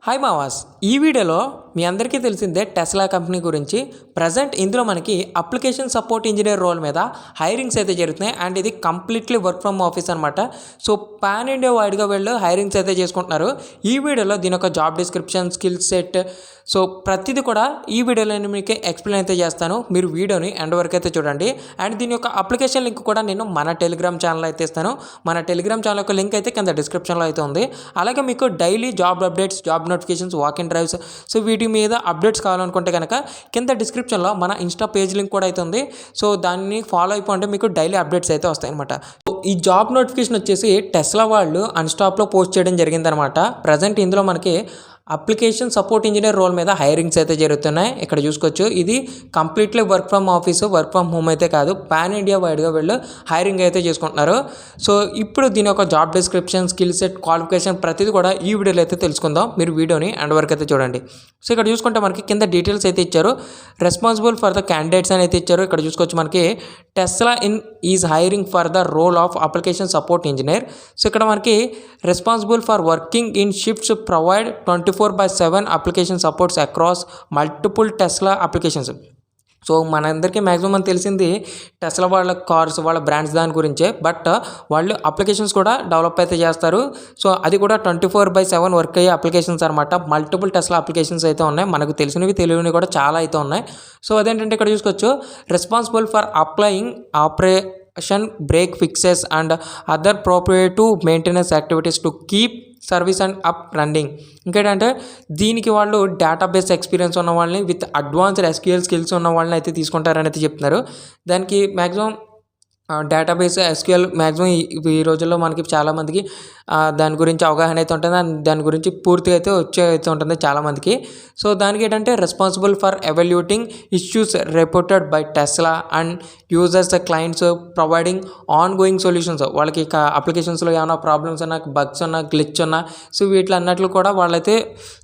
Hi మావాస్. ఈ వీడియోలో మీ అందరికీ తెలిసిందే టెస్లా కంపెనీ గురించి. ప్రజెంట్ ఇందులో మనకి అప్లికేషన్ సపోర్ట్ ఇంజనీర్ రోల్ మీద హైరింగ్స్ అయితే జరుగుతున్నాయి. అండ్ ఇది కంప్లీట్లీ వర్క్ ఫ్రమ్ ఆఫీస్ అనమాట. సో పాన్ ఇండియా వైడ్గా వీళ్ళు హైరింగ్స్ అయితే చేసుకుంటున్నారు. ఈ వీడియోలో దీని యొక్క job description, skill set, so ప్రతిదీ కూడా ఈ వీడియోలో నేను మీకు ఎక్స్ప్లెయిన్ అయితే చేస్తాను. మీరు వీడియోని ఎండ్ వరకు అయితే చూడండి. అండ్ దీని యొక్క అప్లికేషన్ లింక్ కూడా నేను మన టెలిగ్రామ్ ఛానల్ అయితే ఇస్తాను. మన టెలిగ్రామ్ ఛానల్ యొక్క లింక్ అయితే కింద డిస్క్రిప్షన్లో అయితే ఉంది. అలాగే మీకు daily job updates, job notifications, walk in drives, so వీటి మీద అప్డేట్స్ కావాలనుకుంటే కనుక కింద డిస్క్రిప్షన్లో మన ఇన్స్టా పేజ్ లింక్ కూడా అయితే ఉంది. సో దాన్ని ఫాలో అయిపోతే మీకు డైలీ అప్డేట్స్ అయితే వస్తాయి అనమాట. ఈ జాబ్ నోటిఫికేషన్ వచ్చేసి టెస్లా వాళ్ళు అన్స్టాప్లో పోస్ట్ చేయడం జరిగిందనమాట. ప్రజెంట్ ఇందులో మనకి అప్లికేషన్ సపోర్ట్ ఇంజనీర్ రోల్ మీద హైరింగ్స్ అయితే జరుగుతున్నాయి. ఇక్కడ చూసుకోవచ్చు, ఇది completely work from office, work from home అయితే కాదు, పాన్ ఇండియా వైడ్గా వీళ్ళు హైరింగ్ అయితే చేసుకుంటున్నారు. సో ఇప్పుడు దీని యొక్క job description, skill set, qualification ప్రతిదీ కూడా ఈ వీడియోలో అయితే తెలుసుకుందాం. మీరు వీడియోని ఎండ్ వరకు అయితే చూడండి. సో ఇక్కడ చూసుకుంటే మనకి కింద డీటెయిల్స్ అయితే ఇచ్చారు. రెస్పాన్సిబుల్ ఫర్ ద క్యాండిడేట్స్ అని అయితే ఇచ్చారు. ఇక్కడ చూసుకోవచ్చు మనకి Tesla is hiring for the role of application support engineer. So ఇక్కడ మనకి responsible for working in shifts, provide 24/7 application supports across multiple Tesla applications. So మనందరికీ మ్యాక్సిమం తెలిసింది టెస్లా వాళ్ళ కార్స్, వాళ్ళ బ్రాండ్స్ దాని గురించే. బట్ వాళ్ళు అప్లికేషన్స్ కూడా డెవలప్ అయితే చేస్తారు. సో అది కూడా 24/7 వర్క్ అయ్యే అప్లికేషన్స్ అనమాట. మల్టిపుల్ టెస్లా అప్లికేషన్స్ అయితే ఉన్నాయి. మనకు తెలిసినవి, తెలియనివి కూడా చాలా అయితే ఉన్నాయి. సో అదేంటంటే ఇక్కడ చూసుకోవచ్చు, responsible for applying break fixes and other preventative maintenance activities to keep service and up running. ఇంకేంటంటే దీనికి వాళ్ళు డేటాబేస్ ఎక్స్పీరియన్స్ ఉన్న వాళ్ళని విత్ అడ్వాన్స్డ్ ఎస్క్యూఎల్ స్కిల్స్ ఉన్న వాళ్ళని అయితే తీసుకుంటారని అయితే చెప్తున్నారు. దానికి మ్యాక్సిమం డేటాబేస్, ఎస్క్యూఎల్ మ్యాక్సిమం ఈ రోజుల్లో మనకి చాలామందికి దాని గురించి అవగాహన అయితే ఉంటుంది. దాని గురించి పూర్తిగా అయితే ఉంటుంది చాలామందికి. సో దానికి ఏంటంటే responsible for evaluating issues reported by Tesla and users, clients, providing on going solutions. వాళ్ళకి అప్లికేషన్స్లో ఏమైనా ప్రాబ్లమ్స్ ఉన్నా, బగ్స్ ఉన్నా, గ్లిచ్ ఉన్నా, సో వీటి అన్నట్లు కూడా వాళ్ళైతే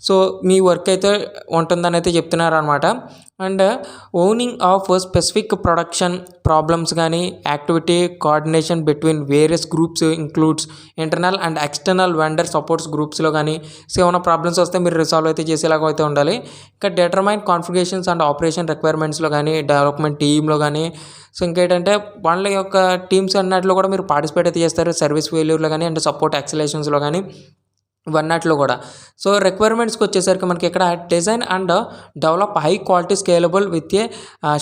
సో మీ వర్క్ అయితే ఉంటుందని అయితే చెప్తున్నారు అనమాట. And owning of specific production problems కానీ, activity coordination between various groups includes internal and external vendor supports గ్రూప్స్లో కానీ, సో ఏమైనా ప్రాబ్లమ్స్ వస్తే మీరు రిసాల్వ్ అయితే చేసేలాగా అయితే ఉండాలి. ఇంకా డిటర్మైన్ కాన్ఫిగరేషన్స్ అండ్ ఆపరేషన్ రిక్వైర్మెంట్స్లో కానీ, డెవలప్మెంట్ టీంలో కానీ, సో ఇంకేంటంటే వాళ్ళ యొక్క టీమ్స్ అన్నట్లో కూడా మీరు పార్టిసిపేట్ అయితే చేస్తారు. సర్వీస్ ఫెయిల్యూర్లో కానీ, అండ్ సపోర్ట్ ఎక్సలేషన్స్లో కానీ, ఇవన్నట్లో కూడా. సో రిక్వైర్మెంట్స్కి వచ్చేసరికి మనకి ఇక్కడ design and develop high quality scalable with a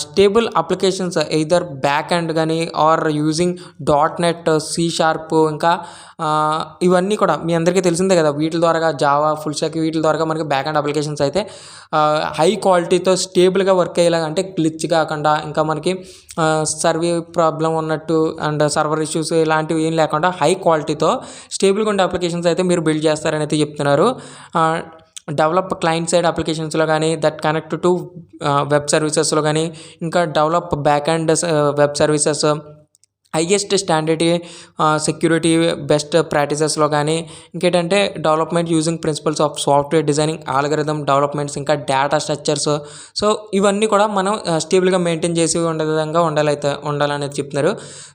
stable applications either back end కానీ ఆర్ యూజింగ్ .NET, C#, ఇంకా ఇవన్నీ కూడా మీ అందరికీ తెలిసిందే కదా. వీటి ద్వారా జావా, ఫుల్ స్టాక్, వీటి ద్వారా మనకి బ్యాక్ ఎండ్ అప్లికేషన్స్ అయితే హై క్వాలిటీతో స్టేబుల్గా వర్క్ అయ్యేలాగా, అంటే గ్లిచ్ కాకుండా, ఇంకా మనకి సర్వే ప్రాబ్లం ఉన్నట్టు అండ్ సర్వర్ ఇష్యూస్ ఇలాంటివి ఏం లేకుండా హై క్వాలిటీతో స్టేబుల్గా ఉండే అప్లికేషన్స్ అయితే మీరు బిల్డ్ చేస్తారని అయితే చెప్తున్నారు. డెవలప్ క్లయింట్ సైడ్ అప్లికేషన్స్లో కానీ, దట్ కనెక్ట్ టు వెబ్ సర్వీసెస్లో కానీ, ఇంకా develop back and web services highest standard security best ప్రాక్టీసెస్లో కానీ, ఇంకేంటంటే development using principles of software designing, algorithm developments, ఇంకా డేటా స్ట్రక్చర్స్. సో ఇవన్నీ కూడా మనం స్టేబుల్గా మెయింటైన్ చేసి ఉండే విధంగా ఉండాలనేది చెప్తున్నారు.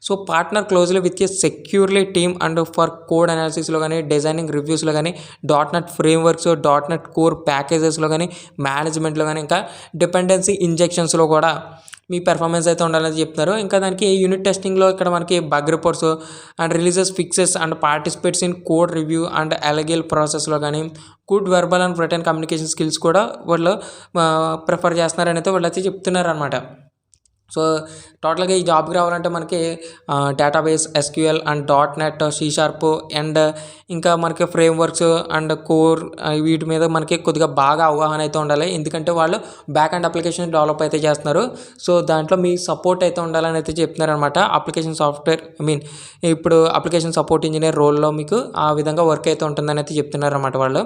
So partner closely with a securely team and for code అనాలిసిస్లో కానీ, డిజైనింగ్ రివ్యూస్లో కానీ, .NET ఫ్రేమ్వర్క్స్, .NET కోర్ ప్యాకేజెస్లో కానీ, మేనేజ్మెంట్లో కానీ, ఇంకా డిపెండెన్సీ ఇంజెక్షన్స్లో కూడా మీ పెర్ఫార్మెన్స్ అయితే ఉండాలని చెప్తున్నారు. ఇంకా దానికి యూనిట్ టెస్టింగ్లో ఇక్కడ మనకి bug reports and releases fixes and participates in code review and legal ప్రాసెస్లో కానీ, good verbal and written communication skills కూడా వాళ్ళు ప్రిఫర్ చేస్తున్నారని అయితే వాళ్ళు అయితే చెప్తున్నారు అనమాట. సో టోటల్గా ఈ జాబ్కి రావాలంటే మనకి database, SQL and .NET, C# and ఇంకా మనకి ఫ్రేమ్వర్క్స్ అండ్ కోర్ వీటి మీద మనకి కొద్దిగా బాగా అవగాహన అయితే ఉండాలి. ఎందుకంటే వాళ్ళు బ్యాక్ అండ్ అప్లికేషన్ డెవలప్ అయితే చేస్తున్నారు. సో దాంట్లో మీ సపోర్ట్ అయితే ఉండాలని అయితే చెప్తున్నారు అనమాట. అప్లికేషన్ సాఫ్ట్వేర్ ఇప్పుడు అప్లికేషన్ సపోర్ట్ ఇంజనీర్ రోల్లో మీకు ఆ విధంగా వర్క్ అయితే ఉంటుందని అయితే చెప్తున్నారు అనమాట వాళ్ళు.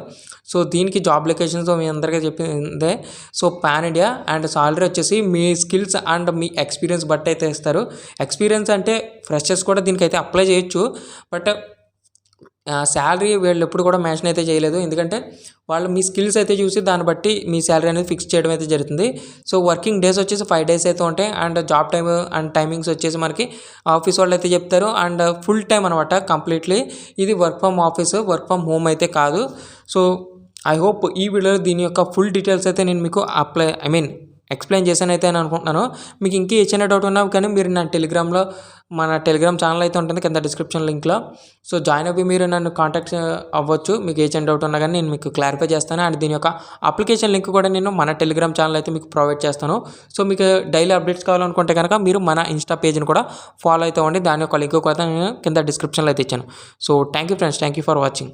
సో దీనికి జాబ్ లొకేషన్స్ మీ అందరికీ చెప్పిందే. So pan India and salary వచ్చేసి మీ స్కిల్స్ అండ్ మీ ఎక్స్పీరియన్స్ బట్టి అయితే ఇస్తారు. ఎక్స్పీరియన్స్ అంటే ఫ్రెషర్స్ కూడా దీనికైతే అప్లై చేయొచ్చు. బట్ శాలరీ వీళ్ళు ఎప్పుడు కూడా మెన్షన్ అయితే చేయలేదు. ఎందుకంటే వాళ్ళు మీ స్కిల్స్ అయితే చూసి దాన్ని బట్టి మీ శాలరీ అనేది ఫిక్స్ చేయడం అయితే జరుగుతుంది. సో వర్కింగ్ డేస్ వచ్చేసి 5 days అయితే ఉంటాయి. And job time and timings వచ్చేసి మనకి ఆఫీస్ వాళ్ళు అయితే చెప్తారు. అండ్ ఫుల్ టైం అనమాట కంప్లీట్లీ. ఇది work from office, work from home అయితే కాదు. సో ఐ హోప్ ఈ వీడియోలో దీని యొక్క ఫుల్ డీటెయిల్స్ అయితే నేను మీకు ఎక్స్ప్లెయిన్ చేశాను అయితే అని అనుకుంటున్నాను. మీకు ఇంకా ఏ చిన్న డౌట్ ఉన్నా కానీ మీరు నా టెలిగ్రామ్లో మన టెలిగ్రామ్ ఛానల్ అయితే ఉంటుంది కింద డిస్క్రిప్షన్ లింక్లో. సో జాయిన్ అవ్వి మీరు నన్ను కాంటాక్ట్ అవ్వచ్చు. మీకు ఏ చిన్న డౌట్ ఉన్నా కానీ నేను మీకు క్లారిఫై చేస్తాను. అండ్ దీని యొక్క అప్లికేషన్ లింక్ కూడా నేను మన టెలిగ్రామ్ ఛానల్ అయితే మీకు ప్రొవైడ్ చేస్తాను. సో మీకు డైలీ అప్డేట్స్ కావాలనుకుంటే కనుక మీరు మన ఇన్స్టా పేజ్ని కూడా ఫాలో అయితే అవ్వండి. దాని యొక్క లింక్ కూడా నేను కింద డిస్క్రిప్షన్లో అయితే ఇచ్చాను. So thank you friends, thank you for watching.